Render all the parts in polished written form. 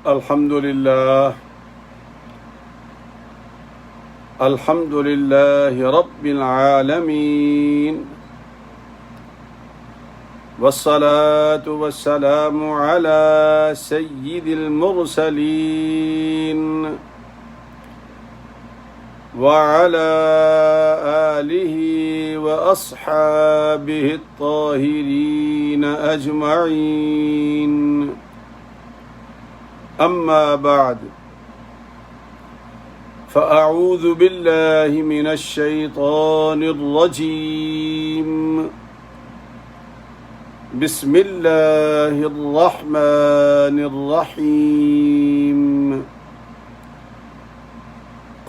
الحمد لله رب العالمين والصلاة والسلام على سيد المرسلين وعلى آله وأصحابه الطاهرين أجمعين أما بعد فأعوذ بالله من الشيطان الرجيم بسم الله الرحمن الرحيم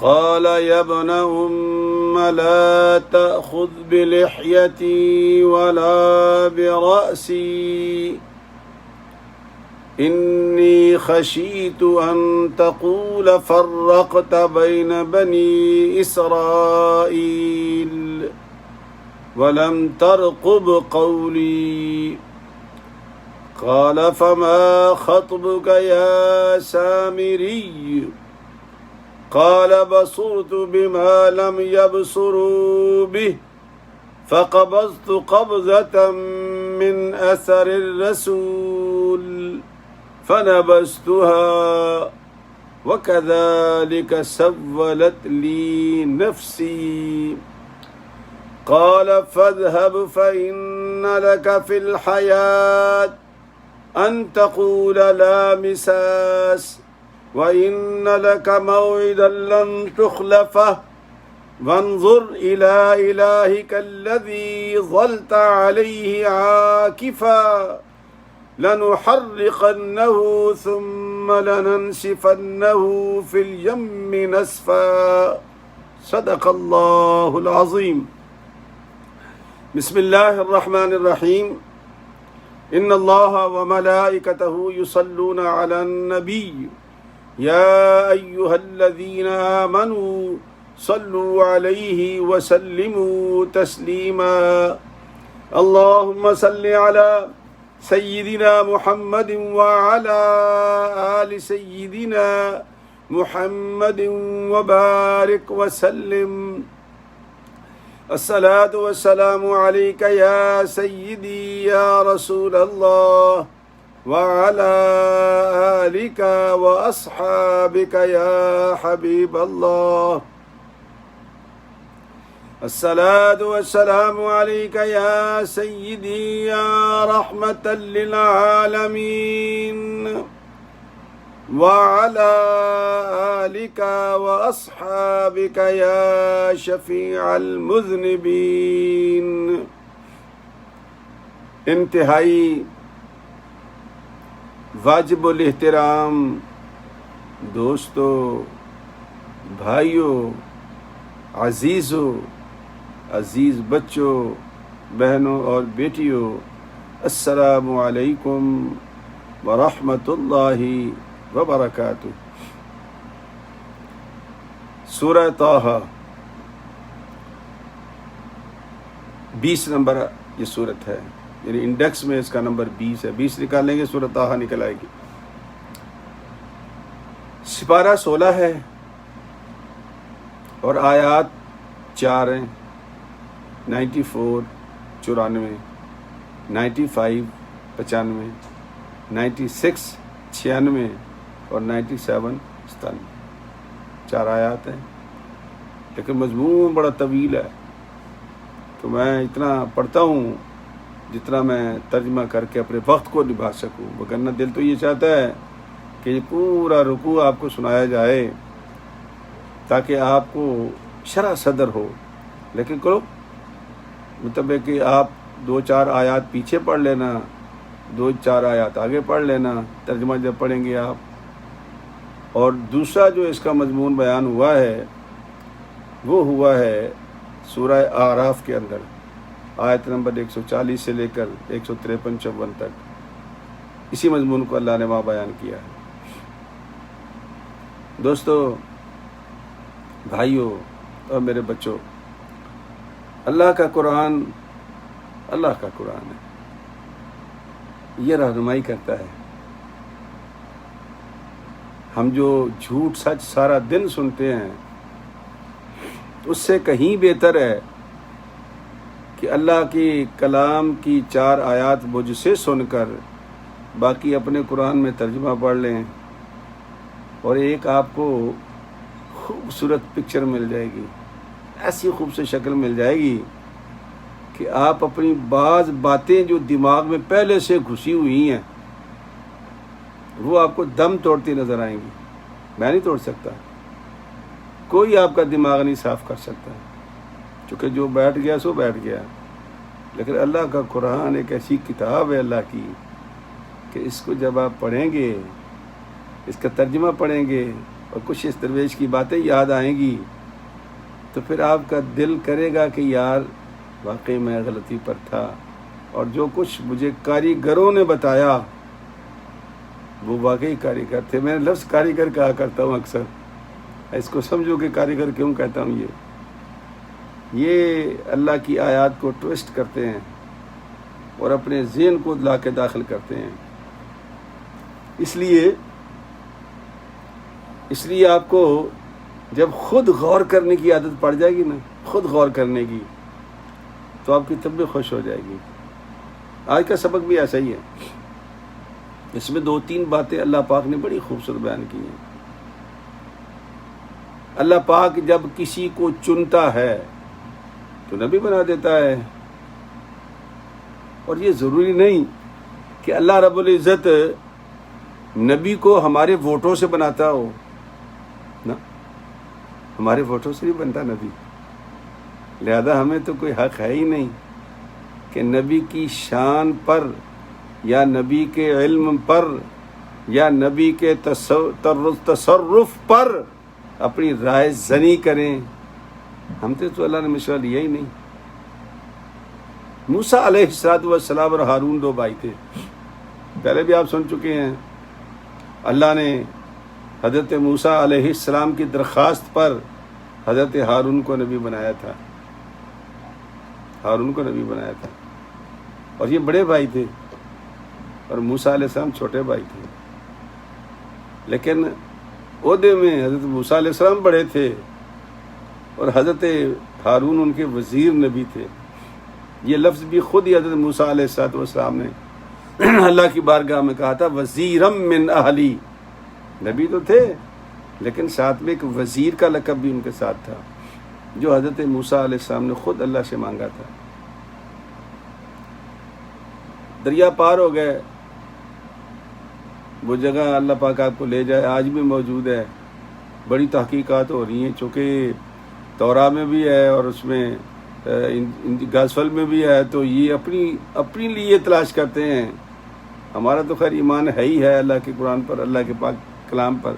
قال يا ابن أم لا تأخذ بلحيتي ولا برأسي إني خشيت أن تقول فرقت بين بني إسرائيل ولم ترقب قولي قال فما خطبك يا سامري قال بصرت بما لم يبصروا به فقبضت قبضة من أثر الرسول فنبذتها وكذلك سولت لي نفسي قال فاذهب فإن لك في الحياة أن تقول لا مساس وإن لك موعدا لن تخلفه وانظر إلى إلهك الذي ظلت عليه عاكفا لنحرقنه ثم لننسفنه في اليم نسفا صدق الله العظيم بسم الله الرحمن الرحيم إن الله وملائكته يصلون على النبي يا أيها الذين آمنوا صلوا عليه وسلموا تسليما اللهم صل على سيدنا محمد وعلى آل سيدنا محمد وبارك وسلم الصلاة والسلام عليك يا سيدي يا رسول الله وعلى آلك وأصحابك يا حبيب الله الصلاة والسلام عليك يا سيدي يا رحمة للعالمين وعلى آلك وأصحابك يا شفيع المذنبين انتہائی واجب الاحترام دوستو، بھائیوں، عزیزوں، عزیز بچوں، بہنوں اور بیٹیوں، السلام علیکم ورحمۃ اللہ وبرکاتہ۔ سورہ طٰہٰ 20 نمبر یہ سورت ہے، یعنی انڈیکس میں اس کا نمبر 20 ہے۔ 20 نکالیں گے سورہ طٰہٰ نکل آئے گی۔ سپارہ 16 ہے اور آیات 4 ہیں، 94 94، 95 95، 96 96 اور 97 97۔ 4 آیات ہیں، لیکن مضمون بڑا طویل ہے، تو میں اتنا پڑھتا ہوں جتنا میں ترجمہ کر کے اپنے وقت کو نبھا سکوں، وگرنہ دل تو یہ چاہتا ہے کہ یہ پورا رکوع آپ کو سنایا جائے تاکہ آپ کو شرح صدر ہو، لیکن کرو مطلب ہے کہ آپ 2-4 آیات پیچھے پڑھ لینا، 2-4 آیات آگے پڑھ لینا، ترجمہ جب پڑھیں گے آپ۔ اور دوسرا جو اس کا مضمون بیان ہوا ہے وہ ہوا ہے سورہ اعراف کے اندر، آیت نمبر 140 سے لے کر 153-54 تک، اسی مضمون کو اللہ نے وہاں بیان کیا ہے۔ دوستو، بھائیوں اور میرے بچوں، اللہ کا قرآن ہے، یہ رہنمائی کرتا ہے ہم جو جھوٹ سچ سارا دن سنتے ہیں، اس سے کہیں بہتر ہے کہ اللہ کی کلام کی 4 آیات مجھ سے سن کر باقی اپنے قرآن میں ترجمہ پڑھ لیں، اور ایک آپ کو خوبصورت پکچر مل جائے گی، ایسی خوبصورت شکل مل جائے گی کہ آپ اپنی بعض باتیں جو دماغ میں پہلے سے گھسی ہوئی ہیں وہ آپ کو دم توڑتی نظر آئیں گی۔ میں نہیں توڑ سکتا، کوئی آپ کا دماغ نہیں صاف کر سکتا، چونکہ جو بیٹھ گیا سو بیٹھ گیا۔ لیکن اللہ کا قرآن ایک ایسی کتاب ہے اللہ کی کہ اس کو جب آپ پڑھیں گے، اس کا ترجمہ پڑھیں گے اور کچھ اس درویش کی باتیں یاد آئیں گی تو پھر آپ کا دل کرے گا کہ یار واقعی میں غلطی پر تھا، اور جو کچھ مجھے کاریگروں نے بتایا وہ واقعی کاریگر تھے۔ میں لفظ کاریگر کہا کرتا ہوں اکثر، اس کو سمجھو کہ کاریگر کیوں کہتا ہوں۔ یہ اللہ کی آیات کو ٹویسٹ کرتے ہیں اور اپنے ذہن کو لا کے داخل کرتے ہیں۔ اس لیے آپ کو جب خود غور کرنے کی عادت پڑ جائے گی نا، خود غور کرنے کی، تو آپ کی طبیعت خوش ہو جائے گی۔ آج کا سبق بھی ایسا ہی ہے، اس میں 2-3 باتیں اللہ پاک نے بڑی خوبصورت بیان کی ہیں۔ اللہ پاک جب کسی کو چنتا ہے تو نبی بنا دیتا ہے، اور یہ ضروری نہیں کہ اللہ رب العزت نبی کو ہمارے ووٹوں سے بناتا ہو، نا، ہمارے ووٹوں سے نہیں بنتا نبی، لہذا ہمیں تو کوئی حق ہے ہی نہیں کہ نبی کی شان پر یا نبی کے علم پر یا نبی کے تصرف پر اپنی رائے زنی کریں۔ ہم تو اللہ نے مشورہ لیا ہی نہیں۔ موسیٰ علیہ السلام اور ہارون 2 بھائی تھے، پہلے بھی آپ سن چکے ہیں۔ اللہ نے حضرت موسیٰ علیہ السلام کی درخواست پر حضرت ہارون کو نبی بنایا تھا، اور یہ بڑے بھائی تھے اور موسیٰ علیہ السلام چھوٹے بھائی تھے، لیکن عہدے میں حضرت موسیٰ علیہ السلام بڑے تھے اور حضرت ہارون ان کے وزیر نبی تھے۔ یہ لفظ بھی خود ہی حضرت موسیٰ علیہ السلام نے اللہ کی بارگاہ میں کہا تھا، وزیرم من اہلی۔ نبی تو تھے لیکن ساتھ میں ایک وزیر کا لقب بھی ان کے ساتھ تھا، جو حضرت موسیٰ علیہ السلام نے خود اللہ سے مانگا تھا۔ دریا پار ہو گئے، وہ جگہ اللہ پاک آپ کو لے جائے آج بھی موجود ہے۔ بڑی تحقیقات ہو رہی ہیں، چونکہ تورا میں بھی ہے اور اس میں گاسفل میں بھی ہے، تو یہ اپنی لیے تلاش کرتے ہیں۔ ہمارا تو خیر ایمان ہے ہی ہے اللہ کے قرآن پر، اللہ کے پاک کلام پر،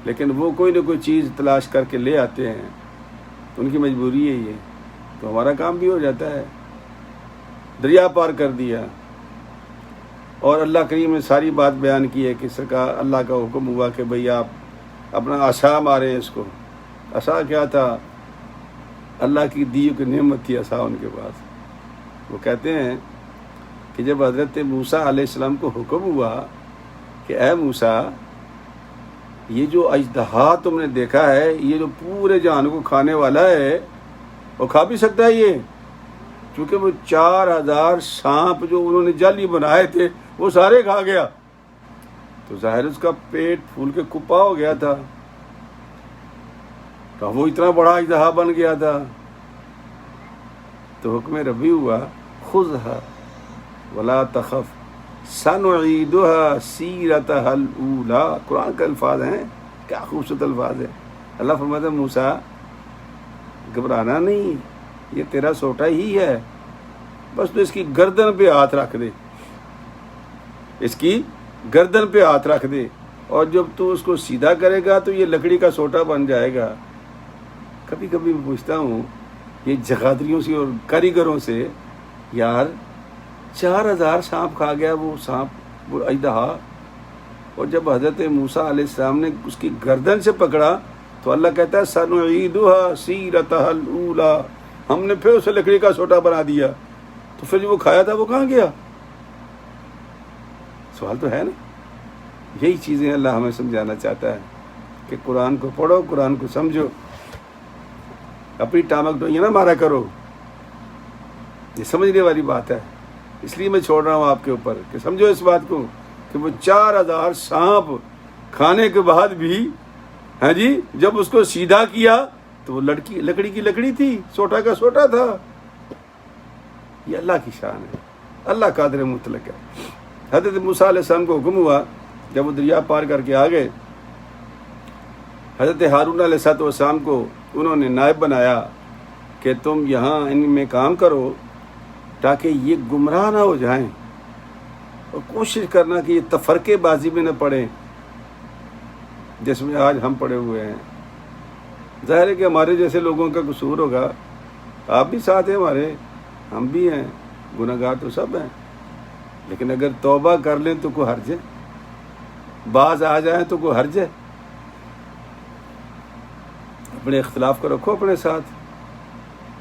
لیکن وہ کوئی نہ کوئی چیز تلاش کر کے لے آتے ہیں، ان کی مجبوری ہے یہ، تو ہمارا کام بھی ہو جاتا ہے۔ دریا پار کر دیا، اور اللہ کریم نے ساری بات بیان کی ہے کہ سرکار اللہ کا حکم ہوا کہ بھئی آپ اپنا عصا مارے اس کو۔ عصا کیا تھا؟ اللہ کی دی کی نعمت تھی عصا ان کے پاس۔ وہ کہتے ہیں کہ جب حضرت موسیٰ علیہ السلام کو حکم ہوا کہ اے موسیٰ، یہ جو اژدہا تم نے دیکھا ہے، یہ جو پورے جہان کو کھانے والا ہے، وہ کھا بھی سکتا ہے یہ، چونکہ وہ 4000 سانپ جو انہوں نے جالی بنائے تھے وہ سارے کھا گیا، تو ظاہر اس کا پیٹ پھول کے کپا ہو گیا تھا، تو وہ اتنا بڑا اژدہا بن گیا تھا۔ تو حکم ربی ہوا، خذها ولا تخف سنعیدها سیرتها الاولی۔ قرآن کا الفاظ ہیں، کیا خوبصورت الفاظ ہے۔ اللہ فرماتا ہے موسیٰ گھبرانا نہیں، یہ تیرا سوٹا ہی ہے، بس تو اس کی گردن پہ ہاتھ رکھ دے، اس کی گردن پہ ہاتھ رکھ دے، اور جب تو اس کو سیدھا کرے گا تو یہ لکڑی کا سوٹا بن جائے گا۔ کبھی کبھی میں پوچھتا ہوں یہ جغادریوں سے اور کاریگروں سے، یار 4000 سانپ کھا گیا وہ سانپ، وہ اژدہا، اور جب حضرت موسیٰ علیہ السلام نے اس کی گردن سے پکڑا تو اللہ کہتا ہے سنعیدها سیرتها الاولی، ہم نے پھر اسے لکڑی کا سوٹا بنا دیا، تو پھر جو وہ کھایا تھا وہ کہاں گیا؟ سوال تو ہے نا۔ یہی چیزیں اللہ ہمیں سمجھانا چاہتا ہے کہ قرآن کو پڑھو، قرآن کو سمجھو، اپنی ٹامک ڈوئیاں نہ مارا کرو. یہ سمجھنے والی بات ہے. اس لیے میں چھوڑ رہا ہوں آپ کے اوپر کہ سمجھو اس بات کو کہ وہ 4000 سانپ کھانے کے بعد بھی ہاں جی جب اس کو سیدھا کیا تو وہ لکڑی کی لکڑی تھی، سوٹا کا سوٹا تھا. یہ اللہ کی شان ہے، اللہ قادر مطلق ہے. حضرت موسیٰ علیہ السلام کو حکم ہوا جب وہ دریا پار کر کے آ گئے، حضرت ہارون علیہ السلام کو انہوں نے نائب بنایا کہ تم یہاں ان میں کام کرو تاکہ یہ گمراہ نہ ہو جائیں، اور کوشش کرنا کہ یہ تفرقے بازی میں نہ پڑیں جس میں آج ہم پڑے ہوئے ہیں. ظاہر ہے کہ ہمارے جیسے لوگوں کا قصور ہوگا، آپ بھی ساتھ ہیں ہمارے، ہم بھی ہیں، گناہ گار تو سب ہیں، لیکن اگر توبہ کر لیں تو کوئی حرج ہے، باز آ جائیں تو کوئی حرج ہے. اپنے اختلاف کو رکھو اپنے ساتھ،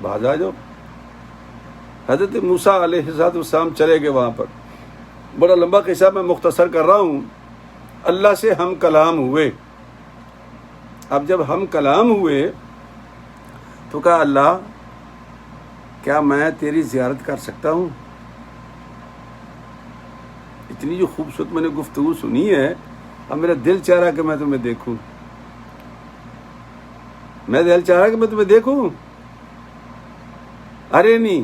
باز آ جاؤ. حضرت موسیٰ علیہ السلام چلے گئے وہاں پر. بڑا لمبا قصہ میں مختصر کر رہا ہوں. اللہ سے ہم کلام ہوئے. اب جب ہم کلام ہوئے تو کہا اللہ کیا میں تیری زیارت کر سکتا ہوں؟ اتنی جو خوبصورت میں نے گفتگو سنی ہے، اب میرا دل چاہ رہا کہ میں تمہیں دیکھوں، میں دل چاہ رہا کہ میں تمہیں دیکھوں. ارے نہیں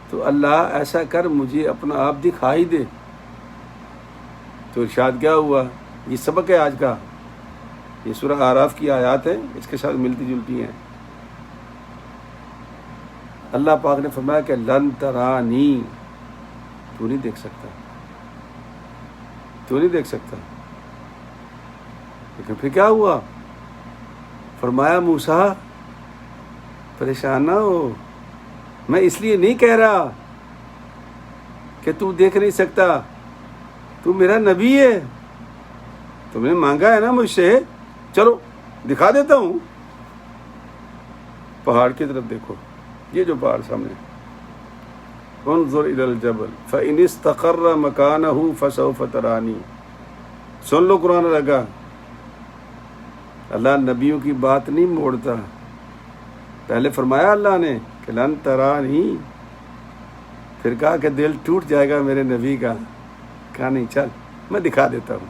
تو اللہ ایسا کر مجھے اپنا آپ دکھا ہی دے. تو ارشاد کیا ہوا؟ یہ سبق ہے آج کا، یہ سورہ اعراف کی آیات ہے، اس کے ساتھ ملتی جلتی ہیں. اللہ پاک نے فرمایا کہ لن ترانی، تو نہیں دیکھ سکتا، تو نہیں دیکھ سکتا. لیکن پھر کیا ہوا؟ فرمایا موسیٰ پریشان نہ ہو، میں اس لیے نہیں کہہ رہا کہ تو دیکھ نہیں سکتا، تو میرا نبی ہے، تم نے مانگا ہے نا مجھ سے، چلو دکھا دیتا ہوں. پہاڑ کی طرف دیکھو، یہ جو پہاڑ سامنے، انظر الی الجبل فإن استقر مکانہ فسوف ترانی. سن لو قرآن لگا. اللہ نبیوں کی بات نہیں موڑتا. پہلے فرمایا اللہ نے کہ لن ترانی، پھر کہا کہ دل ٹوٹ جائے گا میرے نبی کا. کہا نہیں، چل میں دکھا دیتا ہوں.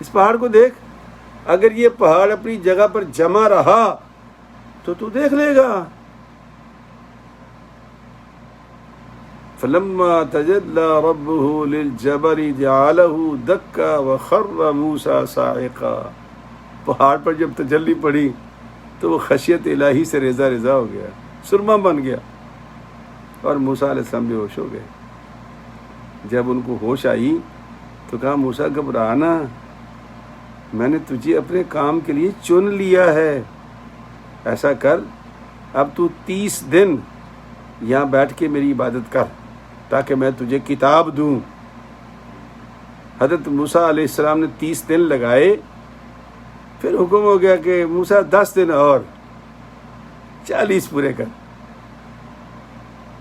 اس پہاڑ کو دیکھ، اگر یہ پہاڑ اپنی جگہ پر جمع رہا تو دیکھ لے گا. فلما تجلی ربہ للجبل جعلہ دکا وخر موسیٰ صاعقا. پہاڑ پر جب تجلی پڑی تو وہ خشیت الہی سے ریزہ ریزہ ہو گیا، سرما بن گیا، اور موسیٰ علیہ السلام بے ہوش ہو گئے. جب ان کو ہوش آئی تو کہا موسیٰ گھبرانا، میں نے تجھے اپنے کام کے لیے چن لیا ہے. ایسا کر اب تو 30 دن یہاں بیٹھ کے میری عبادت کر تاکہ میں تجھے کتاب دوں. حضرت موسیٰ علیہ السلام نے 30 دن لگائے. پھر حکم ہو گیا کہ موسیٰ 10 دن اور 40 پورے کر.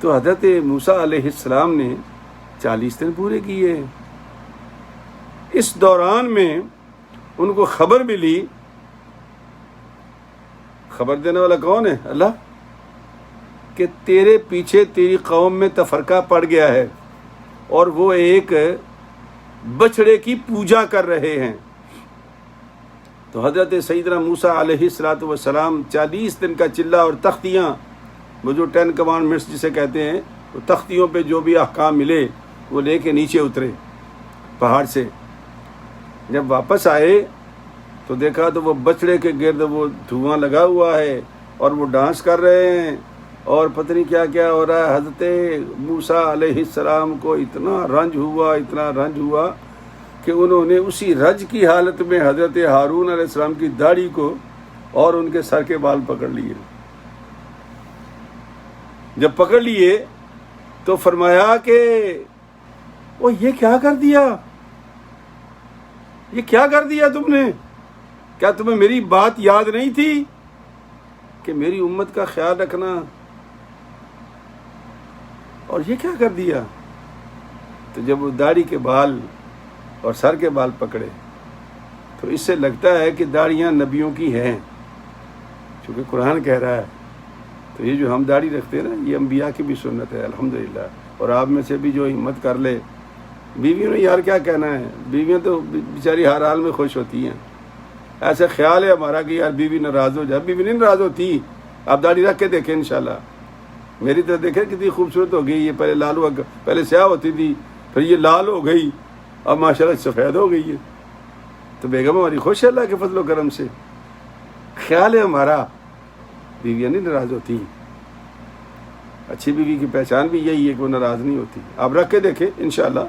تو حضرت موسیٰ علیہ السلام نے 40 دن پورے کیے. اس دوران میں ان کو خبر ملی. خبر دینے والا کون ہے؟ اللہ. کہ تیرے پیچھے تیری قوم میں تفرقہ پڑ گیا ہے اور وہ ایک بچڑے کی پوجا کر رہے ہیں. تو حضرت سیدنا موسیٰ علیہ السلام 40 دن کا چلہ اور تختیاں، وہ جو 10 کمانڈمنٹس جسے کہتے ہیں، وہ تختیوں پہ جو بھی احکام ملے وہ لے کے نیچے اترے پہاڑ سے. جب واپس آئے تو دیکھا تو وہ بچڑے کے گرد وہ دھواں لگا ہوا ہے اور وہ ڈانس کر رہے ہیں اور پتہ نہیں کیا کیا ہو رہا ہے. حضرت موسیٰ علیہ السلام کو اتنا رنج ہوا کہ انہوں نے اسی رج کی حالت میں حضرت ہارون علیہ السلام کی داڑھی کو اور ان کے سر کے بال پکڑ لیے. جب پکڑ لیے تو فرمایا کہ وہ یہ کیا کر دیا، یہ کیا کر دیا تم نے؟ کیا تمہیں میری بات یاد نہیں تھی کہ میری امت کا خیال رکھنا؟ اور یہ کیا کر دیا؟ تو جب وہ داڑھی کے بال اور سر کے بال پکڑے، تو اس سے لگتا ہے کہ داڑیاں نبیوں کی ہیں، چونکہ قرآن کہہ رہا ہے۔ تو یہ جو ہم داڑھی رکھتے ہیں نا، یہ انبیاء کی بھی سنت ہے الحمدللہ۔ اور آپ میں سے بھی جو ہمت کر لے، بیویوں نے یار کیا کہنا ہے، بیویاں تو بیچاری ہر حال میں خوش ہوتی ہیں۔ ایسا خیال ہے ہمارا کہ یار بیوی ناراض ہو جائے، بیوی نہیں ناراض ہوتی۔ آپ داڑھی رکھ کے دیکھیں انشاءاللہ، میری طرح دیکھیں کتنی خوبصورت ہو گئی یہ، پہلے پہلے سیاہ ہوتی تھی، پھر یہ لال ہو گئی، اب ماشاءاللہ سفید ہو گئی ہے۔ تو بیگم ہماری خوش ہے اللہ کے فضل و کرم سے، خیال ہے ہمارا، بیویاں نہیں ناراض ہوتی۔ اچھی بیوی کی پہچان بھی یہی ہے کہ وہ ناراض نہیں ہوتی۔ آپ رکھ کے دیکھیں انشاءاللہ۔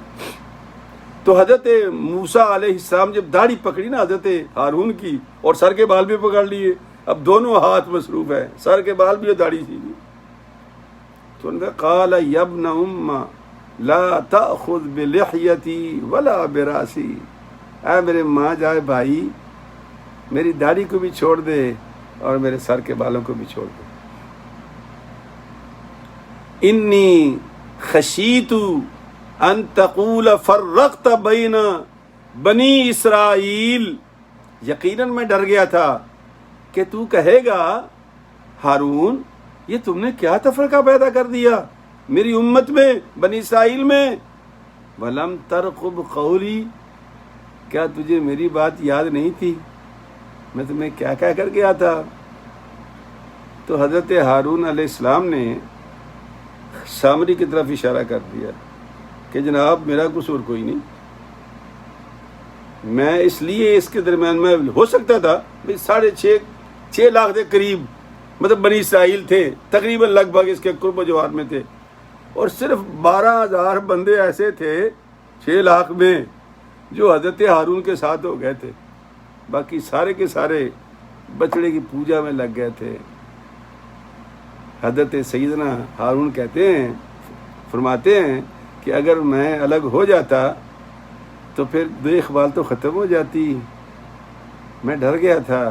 تو حضرت موسیٰ علیہ السلام جب داڑھی پکڑی نا حضرت ہارون کی، اور سر کے بال بھی پکڑ لیے، اب دونوں ہاتھ مصروف ہیں، سر کے بال بھی اور داڑھی سی بھی۔ تو ان کا قال یا ابن ام لا تأخذ بلحیتی ولا براسی، اے میرے ماں جائے بھائی، میری داڑھی کو بھی چھوڑ دے اور میرے سر کے بالوں کو بھی چھوڑ دے۔ انی خشیت ان تقول فرقت بین بنی اسرائیل، یقیناً میں ڈر گیا تھا کہ تو کہے گا ہارون یہ تم نے کیا تفرقہ پیدا کر دیا میری امت میں، بنی اسرائیل میں۔ ولم ترقب قولی، کیا تجھے میری بات یاد نہیں تھی، میں تمہیں کیا کہہ کر گیا تھا؟ تو حضرت ہارون علیہ السلام نے سامری کی طرف اشارہ کر دیا کہ جناب میرا قصور کوئی نہیں، میں اس لیے اس کے درمیان میں ہو سکتا تھا 6.5 لاکھ کے قریب مطلب بنی اسرائیل تھے، تقریباً لگ بھگ اس کے قرب و جوار میں تھے، اور صرف 12,000 بندے ایسے تھے 6 لاکھ میں جو حضرت ہارون کے ساتھ ہو گئے تھے، باقی سارے کے سارے بچڑے کی پوجا میں لگ گئے تھے۔ حضرت سیدنا ہارون کہتے ہیں، فرماتے ہیں کہ اگر میں الگ ہو جاتا تو پھر دیکھ بھال تو ختم ہو جاتی، میں ڈر گیا تھا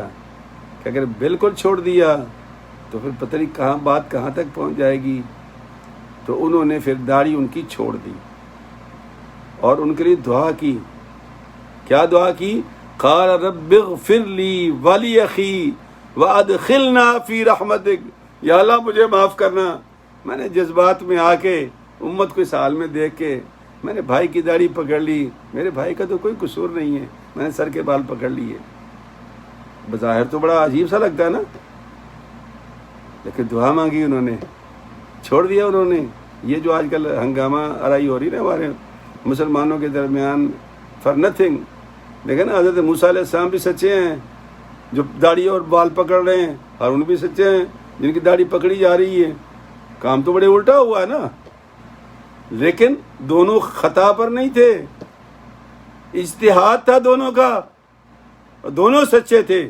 کہ اگر بالکل چھوڑ دیا تو پھر پتہ نہیں بات کہاں تک پہنچ جائے گی۔ تو انہوں نے پھر داڑھی ان کی چھوڑ دی اور ان کے لیے دعا کی۔ کیا دعا کی؟ قال رب اغفر لی ولی اخی وادخلنا فی رحمتک، یا اللہ مجھے معاف کرنا، میں نے جذبات میں آ کے امت کو اس حال میں دیکھ کے میں نے بھائی کی داڑھی پکڑ لی، میرے بھائی کا تو کوئی قصور نہیں ہے، میں نے سر کے بال پکڑ لیے۔ بظاہر تو بڑا عجیب سا لگتا ہے نا، لیکن دعا مانگی انہوں نے، چھوڑ دیا انہوں نے۔ یہ جو آج کل ہنگامہ آرائی ہو رہی نا ہمارے مسلمانوں کے درمیان فار نتھنگ، دیکھیں نا حضرت موسیٰ علیہ السلام بھی سچے ہیں جو داڑھی اور بال پکڑ رہے ہیں، ہارون بھی سچے ہیں جن کی داڑھی پکڑی جا رہی ہے۔ کام تو بڑے الٹا ہوا ہے نا، لیکن دونوں خطا پر نہیں تھے، اجتہاد تھا دونوں کا، دونوں سچے تھے۔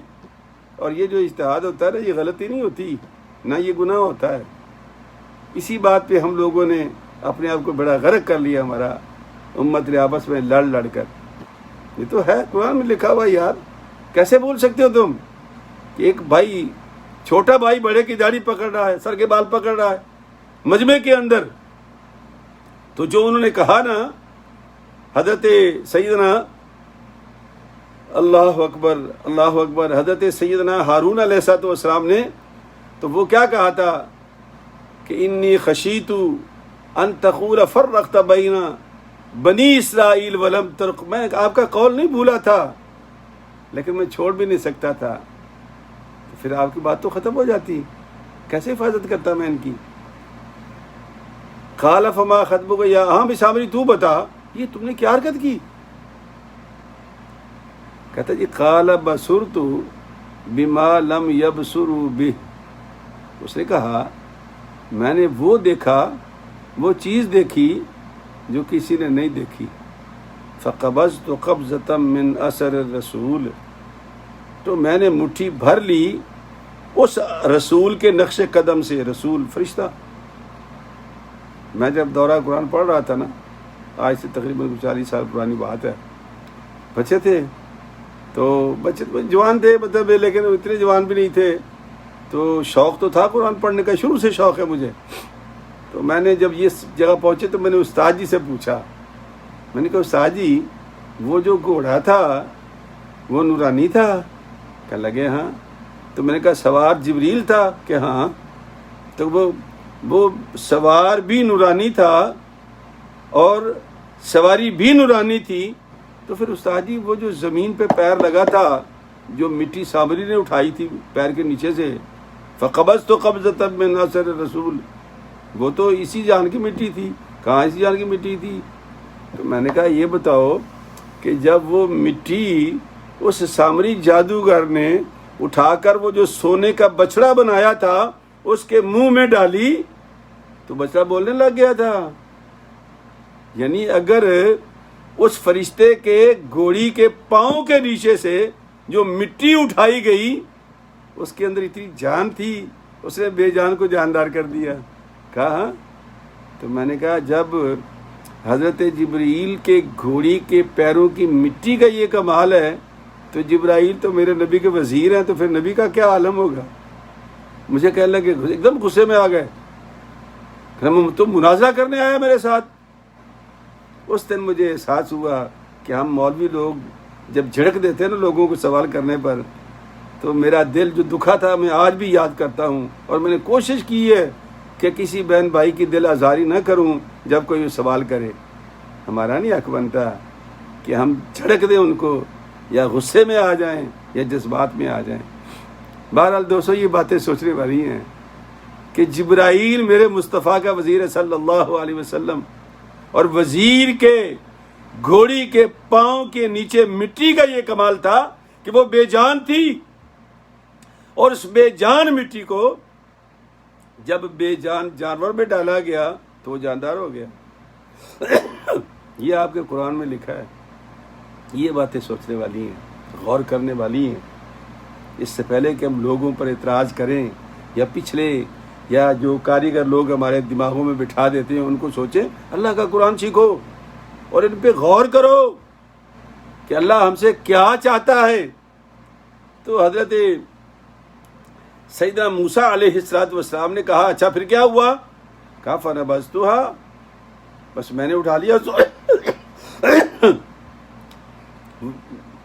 اور یہ جو اجتہاد ہوتا ہے نا، یہ غلطی نہیں ہوتی، نہ یہ گناہ ہوتا ہے۔ اسی بات پہ ہم لوگوں نے اپنے آپ کو بڑا غرق کر لیا، ہمارا امت نے آپس میں لڑ لڑ کر۔ یہ تو ہے قرآن میں لکھا ہوا یار، کیسے بول سکتے ہو تم کہ ایک بھائی، چھوٹا بھائی بڑے کی داڑھی پکڑ رہا ہے، سر کے بال پکڑ رہا ہے مجمع کے اندر؟ تو جو انہوں نے کہا نا حضرت سیدنا، اللہ اکبر اللہ اکبر، حضرت سیدنا ہارون علیہ السلام نے تو وہ کیا کہا تھا کہ انی خشیت ان تقول فرقت بین بنی اسرائیل ولم ترق، میں آپ کا قول نہیں بھولا تھا لیکن میں چھوڑ بھی نہیں سکتا تھا، تو پھر آپ کی بات تو ختم ہو جاتی، کیسے حفاظت کرتا میں ان کی؟ قال فما خطبک، یا ہاں بھی سامری تو بتا یہ تم نے کیا حرکت کی؟ کہتا جی قال بصرت بما لم یبصروا بہ، اس نے کہا میں نے وہ دیکھا، وہ چیز دیکھی جو کسی نے نہیں دیکھی۔ فقبضت قبضة من اثر الرسول، تو میں نے مٹھی بھر لی اس رسول کے نقش قدم سے، رسول فرشتہ۔ میں جب دورہ قرآن پڑھ رہا تھا نا، آج سے تقریباً 40 سال پرانی بات ہے، بچے تھے تو بچے جوان تھے مطلب، لیکن اتنے جوان بھی نہیں تھے، تو شوق تو تھا قرآن پڑھنے کا، شروع سے شوق ہے مجھے۔ تو میں نے جب یہ جگہ پہنچے تو میں نے استاد جی سے پوچھا، میں نے کہا استاد جی وہ جو گھوڑا تھا وہ نورانی تھا؟ کہنے لگے ہاں۔ تو میں نے کہا سوار جبریل تھا؟ کہ ہاں۔ تو وہ سوار بھی نورانی تھا اور سواری بھی نورانی تھی، تو پھر استاد جی وہ جو زمین پہ پیر لگا تھا، جو مٹی سامری نے اٹھائی تھی پیر کے نیچے سے، فقبضت قبضۃ من اثر رسول، وہ تو اسی جان کی مٹی تھی۔ کہاں اسی جان کی مٹی تھی؟ تو میں نے کہا یہ بتاؤ کہ جب وہ مٹی اس سامری جادوگر نے اٹھا کر وہ جو سونے کا بچڑا بنایا تھا اس کے منہ میں ڈالی تو بچڑا بولنے لگ گیا تھا۔ یعنی اگر اس فرشتے کے گھوڑی کے پاؤں کے نیچے سے جو مٹی اٹھائی گئی اس کے اندر اتنی جان تھی، اس نے بے جان کو جاندار کر دیا۔ کہا تو میں نے کہا جب حضرت جبرائیل کے گھوڑی کے پیروں کی مٹی کا یہ کمال ہے تو جبرائیل تو میرے نبی کے وزیر ہیں، تو پھر نبی کا کیا عالم ہوگا؟ مجھے کہنے لگے، ایک دم غصے میں آ گئے، تم مناظرہ کرنے آیا میرے ساتھ۔ اس دن مجھے احساس ہوا کہ ہم مولوی لوگ جب جھڑک دیتے ہیں نا لوگوں کو سوال کرنے پر، تو میرا دل جو دکھا تھا میں آج بھی یاد کرتا ہوں، اور میں نے کوشش کی ہے کہ کسی بہن بھائی کی دل آزاری نہ کروں جب کوئی سوال کرے۔ ہمارا نہیں حق بنتا کہ ہم جھڑک دیں ان کو، یا غصے میں آ جائیں یا جذبات میں آ جائیں۔ بہرحال دوستو یہ باتیں سوچنے والی ہیں کہ جبرائیل میرے مصطفیٰ کا وزیر ہے صلی اللہ علیہ وسلم، اور وزیر کے گھوڑی کے پاؤں کے نیچے مٹی کا یہ کمال تھا کہ وہ بے جان تھی، اور اس بے جان مٹی کو جب بے جان جانور میں ڈالا گیا تو وہ جاندار ہو گیا۔ یہ آپ کے قرآن میں لکھا ہے۔ یہ باتیں سوچنے والی ہیں، غور کرنے والی ہیں۔ اس سے پہلے کہ ہم لوگوں پر اعتراض کریں یا پچھلے یا جو کاریگر لوگ ہمارے دماغوں میں بٹھا دیتے ہیں ان کو سوچیں، اللہ کا قرآن سیکھو اور ان پہ غور کرو کہ اللہ ہم سے کیا چاہتا ہے۔ تو حضرت سیدنا موسیٰ علیہ السلام نے کہا اچھا پھر کیا ہوا؟ کہا فنبذتھا، بس میں نے اٹھا لیا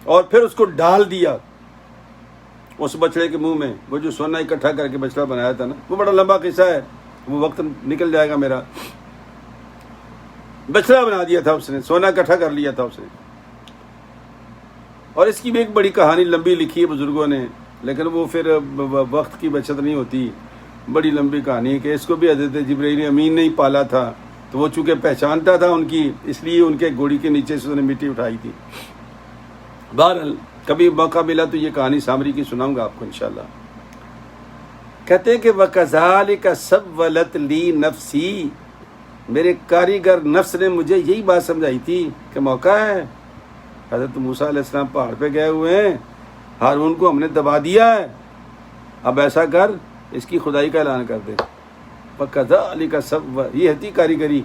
اور پھر اس کو ڈال دیا اس بچڑے کے منہ میں۔ وہ جو سونا اکٹھا کر کے بچڑا بنایا تھا نا، وہ بڑا لمبا قصہ ہے، وہ وقت نکل جائے گا میرا۔ بچڑا بنا دیا تھا اس نے، سونا اکٹھا کر لیا تھا اس نے، اور اس کی بھی ایک بڑی کہانی لمبی لکھی ہے بزرگوں نے، لیکن وہ پھر وقت کی بچت نہیں ہوتی، بڑی لمبی کہانی ہے کہ اس کو بھی حضرت جبرائیل امین نے ہی پالا تھا، تو وہ چونکہ پہچانتا تھا ان کی، اس لیے ان کے گھوڑی کے نیچے سے انہوں نے مٹی اٹھائی تھی۔ بہرحال کبھی موقع ملا تو یہ کہانی سامری کی سناؤں گا آپ کو انشاءاللہ۔ کہتے ہیں کہ وَكَذَلِكَ سَوَّلَتْ لِي نَفْسِي، میرے کاریگر نفس نے مجھے یہی بات سمجھائی تھی کہ موقع ہے، حضرت موسیٰ علیہ السلام پہاڑ پہ گئے ہوئے ہیں، ہارون کو ہم نے دبا دیا ہے، اب ایسا کر اس کی خدائی کا اعلان کر دے۔ وَكَذَلِكَ سَوَّلَتْ، یہ ہے کاریگری،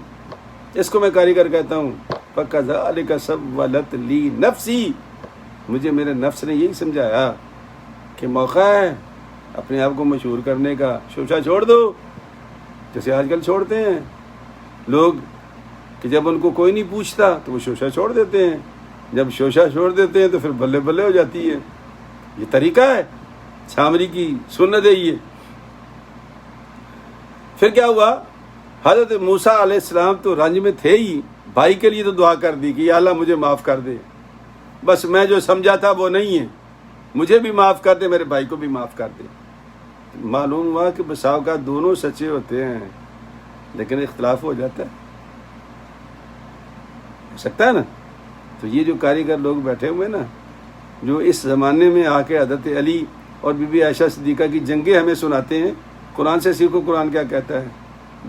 اس کو میں کاریگر کہتا ہوں۔ وَكَذَلِكَ سَوَّلَتْ لِي نَفْسِي، مجھے میرے نفس نے یہی سمجھایا کہ موقع ہے اپنے آپ کو مشہور کرنے کا، شوشہ چھوڑ دو، جیسے آج کل چھوڑتے ہیں لوگ کہ جب ان کو کوئی نہیں پوچھتا تو وہ شوشہ چھوڑ دیتے ہیں، جب شوشہ چھوڑ دیتے ہیں تو پھر بلے بلے ہو جاتی ہے۔ یہ طریقہ ہے، سامری کی سنت ہے یہ۔ پھر کیا ہوا؟ حضرت موسیٰ علیہ السلام تو رنج میں تھے ہی، بھائی کے لیے تو دعا کر دی کہ یا اللہ مجھے معاف کر دے، بس میں جو سمجھا تھا وہ نہیں ہے، مجھے بھی معاف کر دے، میرے بھائی کو بھی معاف کر دے۔ معلوم ہوا کہ بسا اوقات دونوں سچے ہوتے ہیں لیکن اختلاف ہو جاتا ہے، ہو سکتا ہے نا۔ تو یہ جو کاریگر لوگ بیٹھے ہوئے نا، جو اس زمانے میں آ کے حضرت علی اور بی بی عائشہ صدیقہ کی جنگیں ہمیں سناتے ہیں، قرآن سے سیکھو قرآن کیا کہتا ہے۔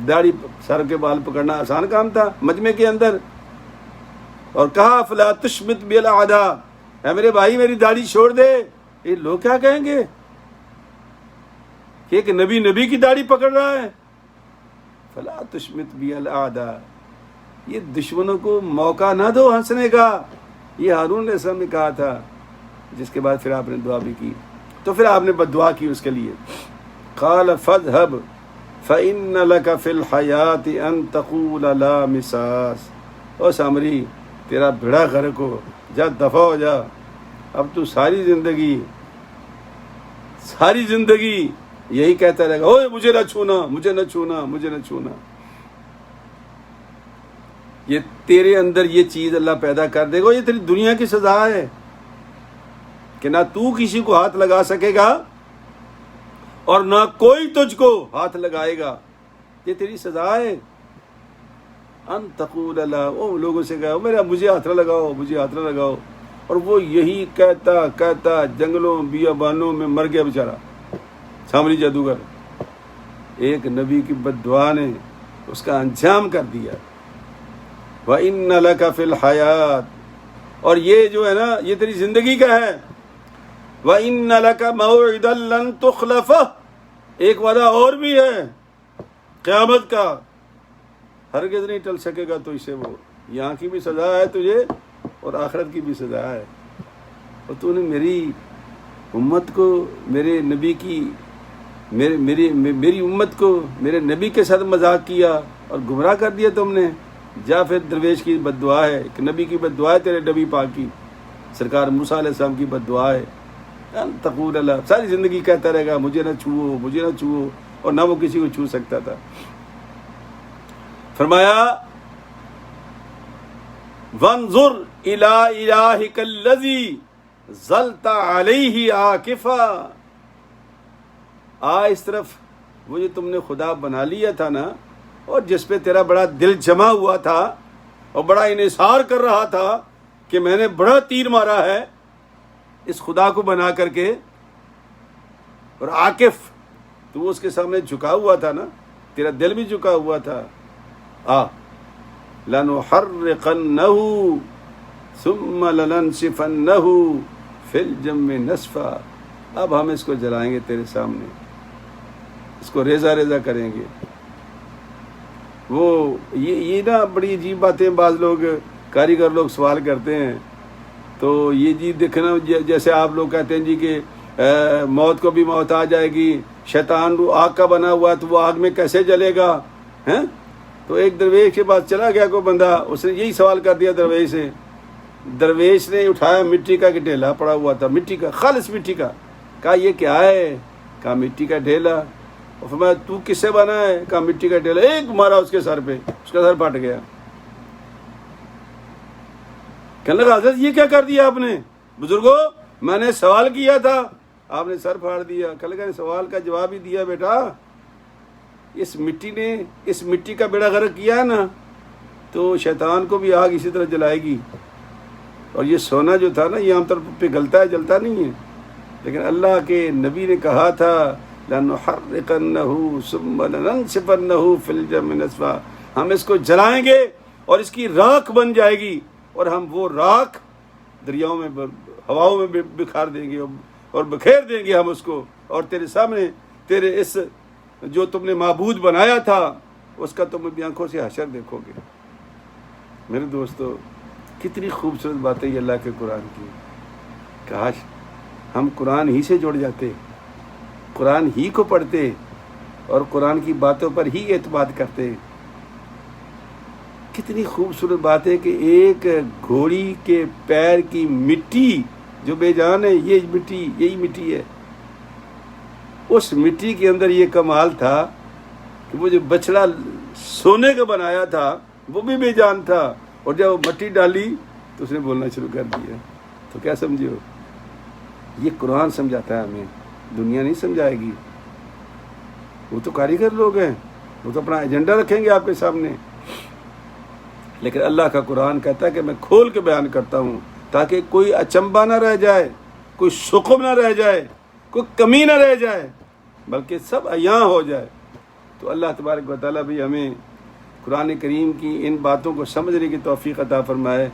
داڑھی سر کے بال پکڑنا آسان کام تھا مجمع کے اندر، اور کہا فلا تشمت بالاعداء، اے میرے بھائی میری داڑھی چھوڑ دے۔ یہ لوگ کیا کہیں گے کہ ایک نبی کی داڑھی پکڑ رہا ہے۔ فلا تشمت بالاعداء، یہ دشمنوں کو موقع نہ دو ہنسنے کا، یہ ہارون علیہ السلام نے کہا تھا، جس کے بعد پھر آپ نے دعا بھی کی، تو پھر آپ نے دعا کی اس کے لیے۔ قال فاذهب فإن لك في الحياة أن تقول لا مساس، او سامری تیرا بڑا غرق ہو، جا دفع ہو جا. اب تو ساری زندگی یہی کہتا رہے گا اوے مجھے نہ چھونا, مجھے نہ چھونا, مجھے نہ چھونا. یہ تیرے اندر یہ چیز اللہ پیدا کر دے گا. یہ تیری دنیا کی سزا ہے کہ نہ تو کسی کو ہاتھ لگا سکے گا اور نہ کوئی تجھ کو ہاتھ لگائے گا. یہ تیری سزا ہے. ان تقول اللہ, او لوگوں سے کہا میرا مجھے ہاتھ نہ لگاؤ, مجھے ہاتھ نہ لگاؤ. اور وہ یہی کہتا جنگلوں بیابانوں میں مر گیا بیچارہ سامری جادوگر. ایک نبی کی بد دعا نے اس کا انجام کر دیا. وَإِنَّ لَكَ فِي الْحَيَاةِ, اور یہ جو ہے نا یہ تیری زندگی کا ہے. وَإِنَّ لَكَ مَوْعِدًا لَن تُخْلَفَهُ, ایک وعدہ اور بھی ہے قیامت کا, ہرگز نہیں ٹل سکے گا تو اسے. وہ یہاں کی بھی سزا ہے تجھے اور آخرت کی بھی سزا ہے. اور تو نے میری امت کو, میرے نبی کی میری امت کو میرے نبی کے ساتھ مذاق کیا اور گمراہ کر دیا تم نے. جا پھر درویش کی بد دعا ہے, ایک نبی کی بد دعا ہے, تیرے نبی پاک کی سرکار موسیٰ علیہ السلام کی بد دعا ہے. تقول اللہ, ساری زندگی کہتا رہے گا مجھے نہ چھوؤ, مجھے نہ چھوؤ, اور نہ وہ کسی کو چھو سکتا تھا. فرمایا وانظر الی الہک الذی ظلت علیہ عاکفا, اس طرف وہ جو تم نے خدا بنا لیا تھا نا, اور جس پہ تیرا بڑا دل جمع ہوا تھا اور بڑا انحصار کر رہا تھا کہ میں نے بڑا تیر مارا ہے اس خدا کو بنا کر کے, اور عاکف تو اس کے سامنے جھکا ہوا تھا نا, تیرا دل بھی جھکا ہوا تھا. لَنُحَرِّقَنَّهُ ثُمَّ لَنَنْسِفَنَّهُ فِي الْجَمِّ نَسْفًا, اب ہم اس کو جلائیں گے تیرے سامنے, اس کو ریزہ ریزہ کریں گے. وہ یہ نا بڑی عجیب باتیں بعض لوگ کاریگر لوگ سوال کرتے ہیں. تو یہ جی دیکھنا جیسے آپ لوگ کہتے ہیں جی کہ موت کو بھی موت آ جائے گی, شیطان آگ کا بنا ہوا ہے تو وہ آگ میں کیسے جلے گا ہیں. تو ایک درویش کے پاس چلا گیا کوئی بندہ, اس نے یہی سوال کر دیا درویش سے. درویش نے اٹھایا مٹی کا ڈھیلا پڑا ہوا تھا, مٹی کا, خالص مٹی کا. کہا یہ کیا ہے؟ کہا مٹی کا ڈھیلا. اور فرمایا تو کس سے بنا ہے؟ کہا مٹی کا ڈھیلا. ایک مارا اس کے سر پہ, اس کا سر پھٹ گیا. کہنے لگا حضرت یہ کیا کر دیا آپ نے؟ بزرگوں میں نے سوال کیا تھا, آپ نے سر پھاڑ دیا. کہنے لگا سوال کا جواب ہی دیا بیٹا. اس مٹی نے اس مٹی کا بیڑا غرق کیا ہے نا, تو شیطان کو بھی آگ اسی طرح جلائے گی. اور یہ سونا جو تھا نا یہ عام طور پہ پگھلتا ہے, جلتا نہیں ہے. لیکن اللہ کے نبی نے کہا تھا لَنُحَرِّقَنَّهُ ثُمَّ لَنَنْسِفَنَّهُ فِي الْجَمِّ نَسْفًا, ہم اس کو جلائیں گے اور اس کی راکھ بن جائے گی, اور ہم وہ راکھ دریاؤں میں ہواؤں میں بکھار دیں گے اور بکھیر دیں گے ہم اس کو. اور تیرے سامنے تیرے اس جو تم نے معبود بنایا تھا اس کا تم بھی آنکھوں سے حشر دیکھو گے. میرے دوستو کتنی خوبصورت باتیں یہ اللہ کے قرآن کی. کاش ہم قرآن ہی سے جڑ جاتے, قرآن ہی کو پڑھتے اور قرآن کی باتوں پر ہی اعتماد کرتے. کتنی خوبصورت بات ہے کہ ایک گھوڑی کے پیر کی مٹی جو بے جان ہے, یہ مٹی یہی مٹی ہے. اس مٹی کے اندر یہ کمال تھا کہ وہ جو بچڑا سونے کا بنایا تھا وہ بھی بے جان تھا, اور جب وہ مٹی ڈالی تو اس نے بولنا شروع کر دیا. تو کیا سمجھو, یہ قرآن سمجھاتا ہے ہمیں, دنیا نہیں سمجھائے گی. وہ تو کاریگر لوگ ہیں, وہ تو اپنا ایجنڈا رکھیں گے آپ کے سامنے. لیکن اللہ کا قرآن کہتا ہے کہ میں کھول کے بیان کرتا ہوں تاکہ کوئی اچنبھا نہ رہ جائے, کوئی شکم نہ رہ جائے, کوئی کمی نہ رہ جائے, بلکہ سب عیاں ہو جائے. تو اللہ تبارک و تعالیٰ بھی ہمیں قرآن کریم کی ان باتوں کو سمجھنے کی توفیق عطا فرمائے.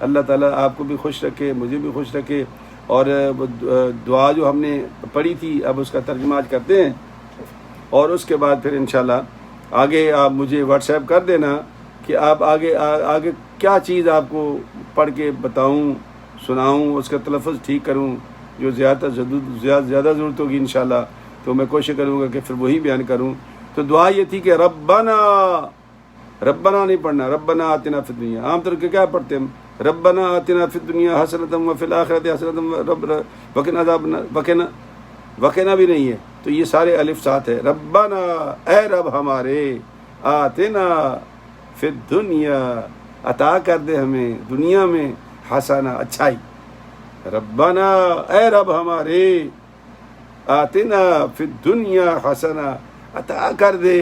اللہ تعالیٰ آپ کو بھی خوش رکھے, مجھے بھی خوش رکھے. اور وہ دعا جو ہم نے پڑھی تھی اب اس کا ترجمہ آج کرتے ہیں, اور اس کے بعد پھر انشاءاللہ آگے آپ مجھے واٹس ایپ کر دینا کہ آپ آگے کیا چیز آپ کو پڑھ کے بتاؤں, سناؤں, اس کا تلفظ ٹھیک کروں. جو زیادہ ضرورت ہوگی انشاءاللہ تو میں کوشش کروں گا کہ پھر وہی بیان کروں. تو دعا یہ تھی کہ ربنا نہیں پڑھنا, ربنا آتنا فی الدنیا. عام طور کے کیا پڑھتے ہیں ہم, ربنا آتنا فی الدنیا حسنۃ وفی الآخرۃ حسنۃ وقنا بھی نہیں ہے، تو یہ سارے الف ساتھ ہے. ربنا اے رب ہمارے، آتنا فی الدنیا عطا کر دے ہمیں دنیا میں، حسنہ اچھائی. ربنا اے رب ہمارے، آتنا فی الدنیا حسنہ عطا کر دے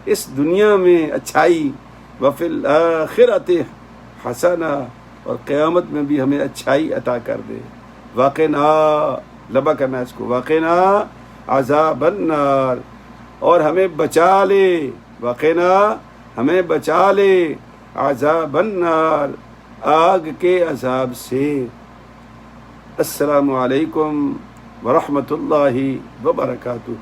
اس دنیا میں اچھائی، وفی الآخرۃ حسنہ اور قیامت میں بھی ہمیں اچھائی عطا کر دے. وقنا لبا کرنا اس کو، وقنا عذاب النار اور ہمیں بچا لے، وقنا ہمیں بچا لے عذاب النار آگ کے عذاب سے. السلام علیکم ورحمۃ اللہ وبرکاتہ.